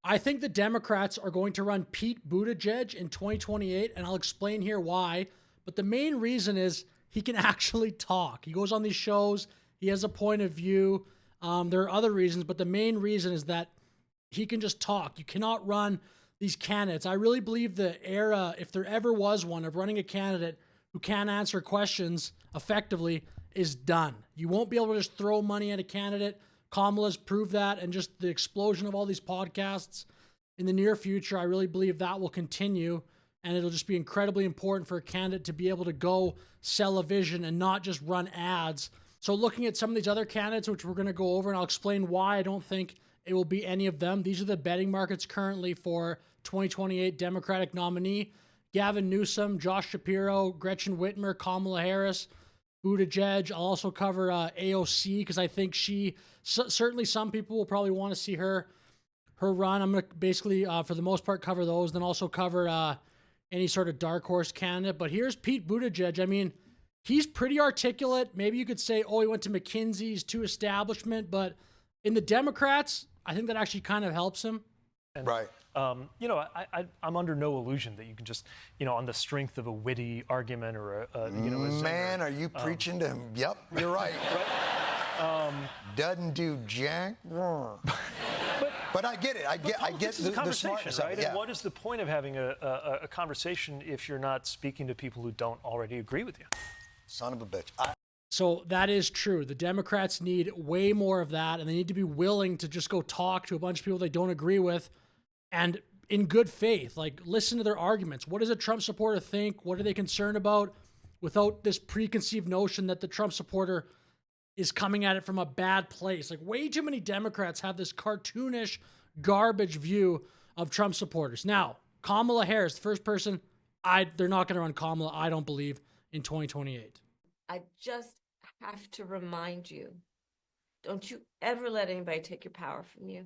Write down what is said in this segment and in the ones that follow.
I think the Democrats are going to run Pete Buttigieg in 2028, and I'll explain here why. But the main reason is he can actually talk. He goes on these shows. He has a point of view. There are other reasons, but the main reason is that he can just talk. You cannot run these candidates. I really believe the era, if there ever was one, of running a candidate who can't answer questions effectively is done. You won't be able to just throw money at a candidate. Kamala's proved that, and just the explosion of all these podcasts in the near future, I really believe that will continue, and it'll just be incredibly important for a candidate to be able to go sell a vision and not just run ads. So looking at some of these other candidates, which we're going to go over, and I'll explain why I don't think it will be any of them. These are the betting markets currently for 2028 Democratic nominee. Gavin Newsom, Josh Shapiro, Gretchen Whitmer, Kamala Harris, Buttigieg. I'll also cover AOC because I think certainly some people will probably want to see her run. I'm going to basically, for the most part, cover those, then also cover any sort of dark horse candidate. But here's Pete Buttigieg. I mean, he's pretty articulate. Maybe you could say, oh, he went to McKinsey's, to establishment, but in the Democrats, I think that actually kind of helps him. Right. I'm under no illusion that you can just, on the strength of a witty argument or Man, are you preaching to him? Yep, you're right. Doesn't do jack. But I get it. I get the conversation, right? Yeah. And what is the point of having a conversation if you're not speaking to people who don't already agree with you? Son of a bitch. So that is true. The Democrats need way more of that, and they need to be willing to just go talk to a bunch of people they don't agree with, and in good faith, like listen to their arguments. What does a Trump supporter think? What are they concerned about? Without this preconceived notion that the Trump supporter is coming at it from a bad place. Like way too many Democrats have this cartoonish garbage view of Trump supporters. Now, Kamala Harris, the first person, they're not going to run Kamala, I don't believe, in 2028. I just have to remind you, don't you ever let anybody take your power from you.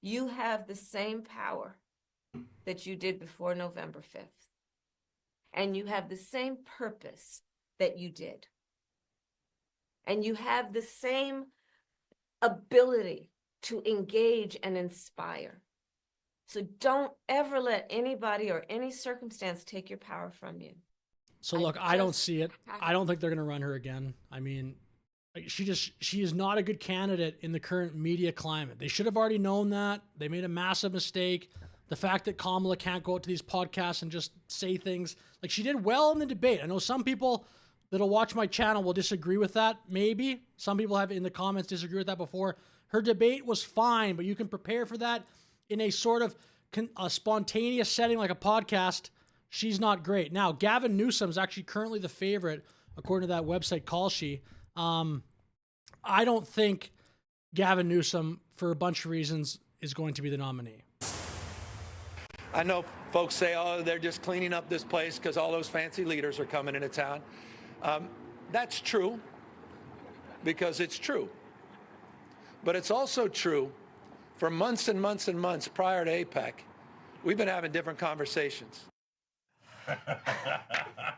You have the same power that you did before November 5th. And you have the same purpose that you did. And you have the same ability to engage and inspire. So don't ever let anybody or any circumstance take your power from you. So look, I don't see it. I don't think they're going to run her again. I mean, she is not a good candidate in the current media climate. They should have already known that. They made a massive mistake. The fact that Kamala can't go out to these podcasts and just say things, like she did well in the debate. I know some people that'll watch my channel will disagree with that. Maybe some people have in the comments disagree with that before. Her debate was fine, but you can prepare for that in a sort of a spontaneous setting like a podcast. She's not great. Now, Gavin Newsom is actually currently the favorite, according to that website, Call-She. I don't think Gavin Newsom, for a bunch of reasons, is going to be the nominee. I know folks say, oh, they're just cleaning up this place because all those fancy leaders are coming into town. That's true, because it's true. But it's also true for months and months and months prior to APEC, we've been having different conversations.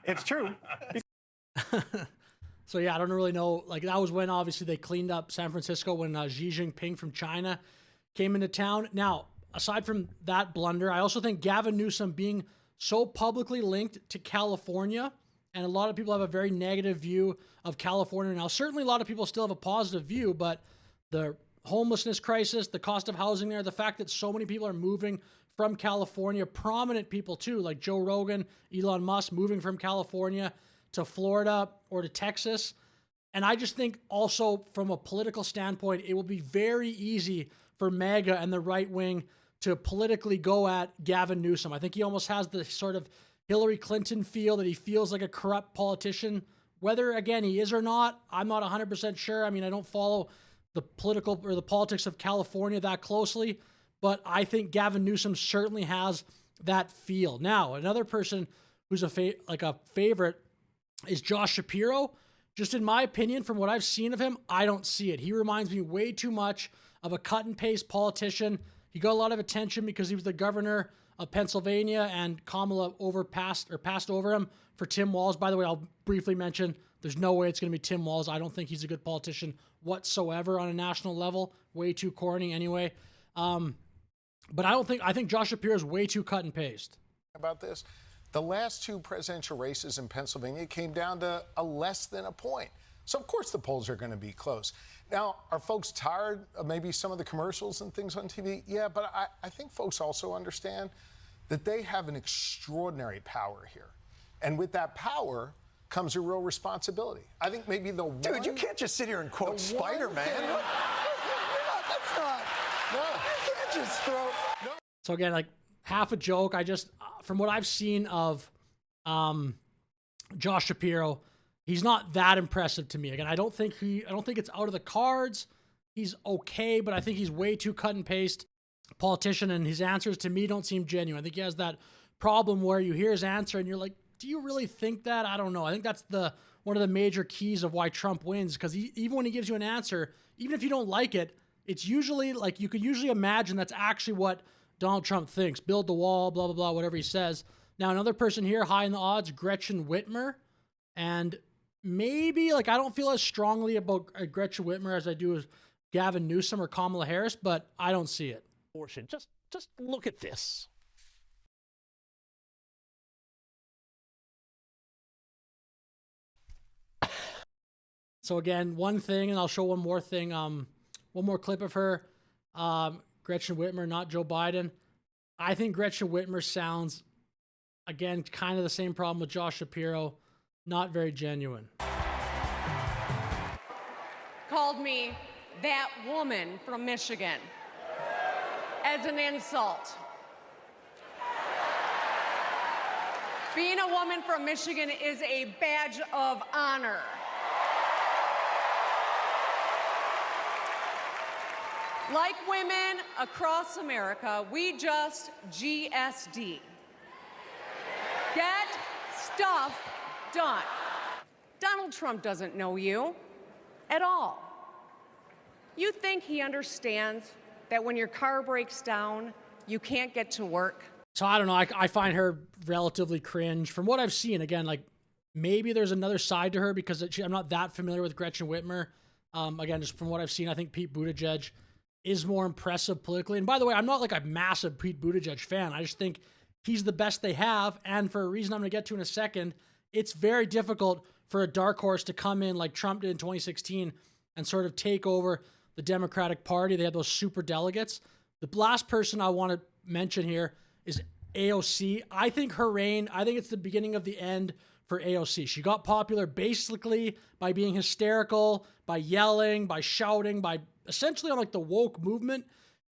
It's true. So yeah, I don't really know. Like that was when obviously they cleaned up San Francisco when Xi Jinping from China came into town. Now, aside from that blunder, I also think Gavin Newsom being so publicly linked to California, and a lot of people have a very negative view of California now. Certainly a lot of people still have a positive view, but the homelessness crisis, the cost of housing there, the fact that so many people are moving from California, prominent people too, like Joe Rogan, Elon Musk, moving from California to Florida or to Texas. And I just think also from a political standpoint, it will be very easy for MAGA and the right wing to politically go at Gavin Newsom. I think he almost has the sort of Hillary Clinton feel that he feels like a corrupt politician. Whether, again, he is or not, I'm not 100% sure. I mean, I don't follow the political or the politics of California that closely, but I think Gavin Newsom certainly has that feel. Now, another person who's a favorite is Josh Shapiro. Just in my opinion, from what I've seen of him, I don't see it. He reminds me way too much of a cut and paste politician. He got a lot of attention because he was the governor of Pennsylvania, and Kamala passed over him for Tim Walz. By the way, I'll briefly mention there's no way it's going to be Tim Walz. I don't think he's a good politician whatsoever on a national level. Way too corny anyway. But I think Josh Shapiro is way too cut and paste. About this, the last two presidential races in Pennsylvania came down to a less than a point. So, of course, the polls are going to be close. Now, are folks tired of maybe some of the commercials and things on TV? Yeah, but I think folks also understand that they have an extraordinary power here. And with that power comes a real responsibility. I think maybe the one... Dude, you can't just sit here and quote Spider-Man. That's not... No. You can't just throw... No. So again, like half a joke. I just, from what I've seen of Josh Shapiro, he's not that impressive to me. Again, I don't think it's out of the cards. He's okay, but I think he's way too cut and paste politician, and his answers to me don't seem genuine. I think he has that problem where you hear his answer and you're like, do you really think that? I don't know. I think that's one of the major keys of why Trump wins, because even when he gives you an answer, even if you don't like it, it's usually like you can usually imagine that's actually what Donald Trump thinks. Build the wall, blah, blah, blah, whatever he says. Now, another person here, high in the odds, Gretchen Whitmer. And maybe, like, I don't feel as strongly about Gretchen Whitmer as I do with Gavin Newsom or Kamala Harris, but I don't see it. Just look at this. So again, one thing, and I'll show one more thing, one more clip of her. Gretchen Whitmer, not Joe Biden. I think Gretchen Whitmer sounds, again, kind of the same problem with Josh Shapiro, not very genuine. Called me that woman from Michigan as an insult. Being a woman from Michigan is a badge of honor. Like women across America, we just GSD. Get stuff done. Donald Trump doesn't know you at all. You think he understands that when your car breaks down, you can't get to work? So I don't know. I find her relatively cringe. From what I've seen, again, like maybe there's another side to her because I'm not that familiar with Gretchen Whitmer. Again, just from what I've seen, I think Pete Buttigieg is more impressive politically. And by the way, I'm not like a massive Pete Buttigieg fan. I just think he's the best they have. And for a reason I'm going to get to in a second, it's very difficult for a dark horse to come in like Trump did in 2016 and sort of take over the Democratic Party. They had those super delegates. The last person I want to mention here is AOC. I think her reign, I think it's the beginning of the end for AOC. She got popular basically by being hysterical, by yelling, by shouting, by essentially on like the woke movement.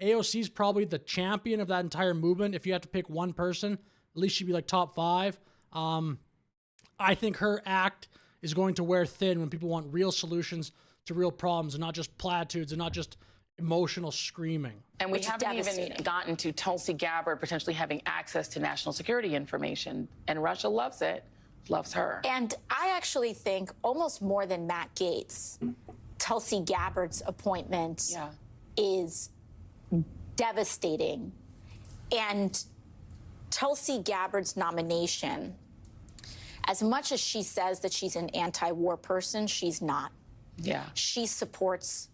AOC is probably the champion of that entire movement. If you had to pick one person, at least she'd be like top 5. I think her act is going to wear thin when people want real solutions to real problems and not just platitudes and not just emotional screaming. And we haven't even gotten to Tulsi Gabbard potentially having access to national security information. And Russia loves it, loves her. And I actually think almost more than Matt Gaetz, Tulsi Gabbard's appointment is devastating. And Tulsi Gabbard's nomination, as much as she says that she's an anti-war person, she's not. Yeah. She supports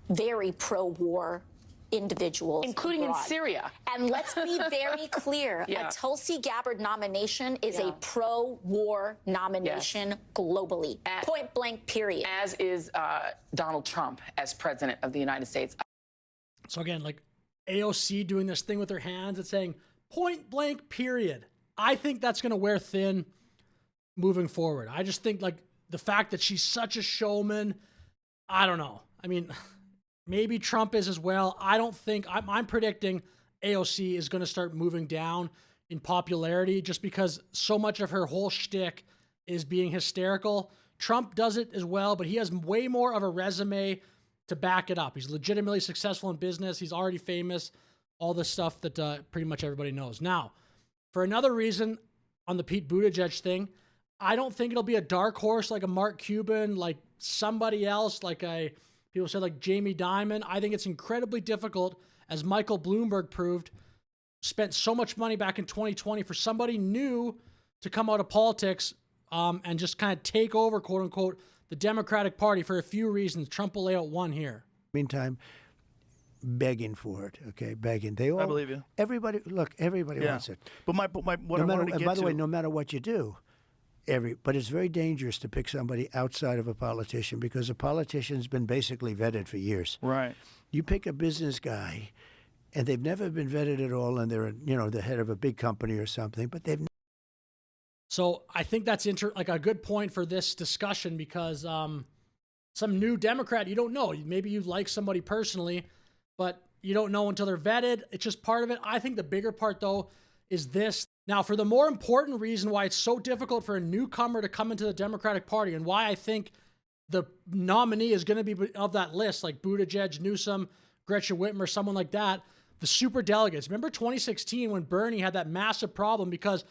very pro-war individuals. Including abroad. in Syria. And let's be very clear, a Tulsi Gabbard nomination is a pro-war nomination globally. Point blank, period. As is Donald Trump as president of the United States. So again, like AOC doing this thing with her hands and saying point blank, period. I think that's going to wear thin moving forward. I just think like the fact that she's such a showman, I don't know. I mean, maybe Trump is as well. I don't think, I'm predicting AOC is going to start moving down in popularity just because so much of her whole shtick is being hysterical. Trump does it as well, but he has way more of a resume to back it up. He's legitimately successful in business. He's already famous, all the stuff that pretty much everybody knows. Now, for another reason on the Pete Buttigieg thing, I don't think it'll be a dark horse like a Mark Cuban, like somebody else, people said like Jamie Dimon. I think it's incredibly difficult, as Michael Bloomberg proved, spent so much money back in 2020 for somebody new to come out of politics and just kind of take over, quote unquote, the Democratic Party for a few reasons. Trump will lay out one here. Meantime, begging for it. Okay, begging. They all. I believe you. Everybody, look, everybody wants it. But what I wanted to get by the to, way, no matter what you do, but it's very dangerous to pick somebody outside of a politician because a politician's been basically vetted for years. Right. You pick a business guy, and they've never been vetted at all, and they're the head of a big company or something, but they've. So I think that's like a good point for this discussion because some new Democrat, you don't know. Maybe you like somebody personally, but you don't know until they're vetted. It's just part of it. I think the bigger part, though, is this. Now, for the more important reason why it's so difficult for a newcomer to come into the Democratic Party and why I think the nominee is going to be of that list, like Buttigieg, Newsom, Gretchen Whitmer, someone like that, the super delegates. Remember 2016 when Bernie had that massive problem because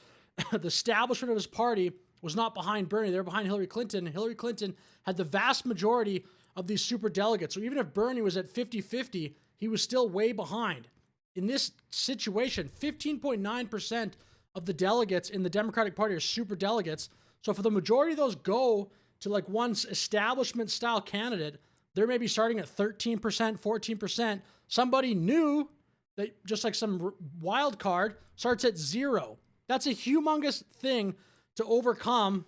the establishment of his party was not behind Bernie. They were behind Hillary Clinton. Hillary Clinton had the vast majority of these super delegates. So even if Bernie was at 50-50, he was still way behind. In this situation, 15.9% of the delegates in the Democratic Party are super delegates. So for the majority of those go to like one establishment style candidate, they're maybe starting at 13%, 14%. Somebody new, that just like some wild card, starts at 0. That's a humongous thing to overcome.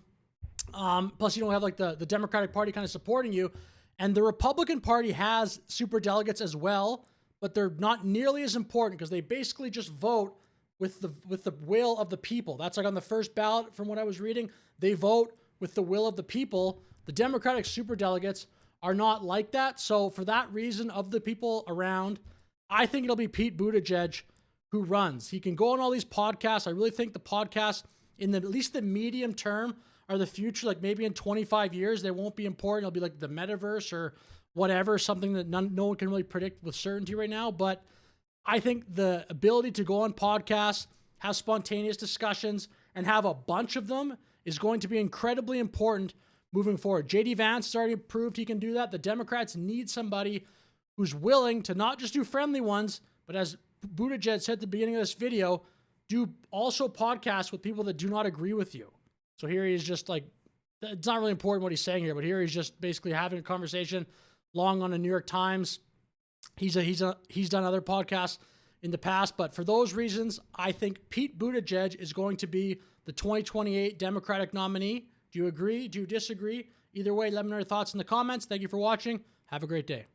Plus, you don't have like the Democratic Party kind of supporting you. And the Republican Party has super delegates as well, but they're not nearly as important because they basically just vote with the will of the people. That's like on the first ballot from what I was reading. They vote with the will of the people. The Democratic super delegates are not like that. So for that reason, of the people around, I think it'll be Pete Buttigieg who runs. He can go on all these podcasts. I really think the podcasts in at least the medium term are the future. Like maybe in 25 years, they won't be important. It'll be like the metaverse or whatever, something that no one can really predict with certainty right now. But I think the ability to go on podcasts, have spontaneous discussions, and have a bunch of them is going to be incredibly important moving forward. J.D. Vance has already proved he can do that. The Democrats need somebody who's willing to not just do friendly ones, but as Buttigieg said at the beginning of this video, do also podcasts with people that do not agree with you. So here he is just like, it's not really important what he's saying here, but here he's just basically having a conversation long on the New York Times. He's done other podcasts in the past, but for those reasons, I think Pete Buttigieg is going to be the 2028 Democratic nominee. Do you agree? Do you disagree? Either way, let me know your thoughts in the comments. Thank you for watching. Have a great day.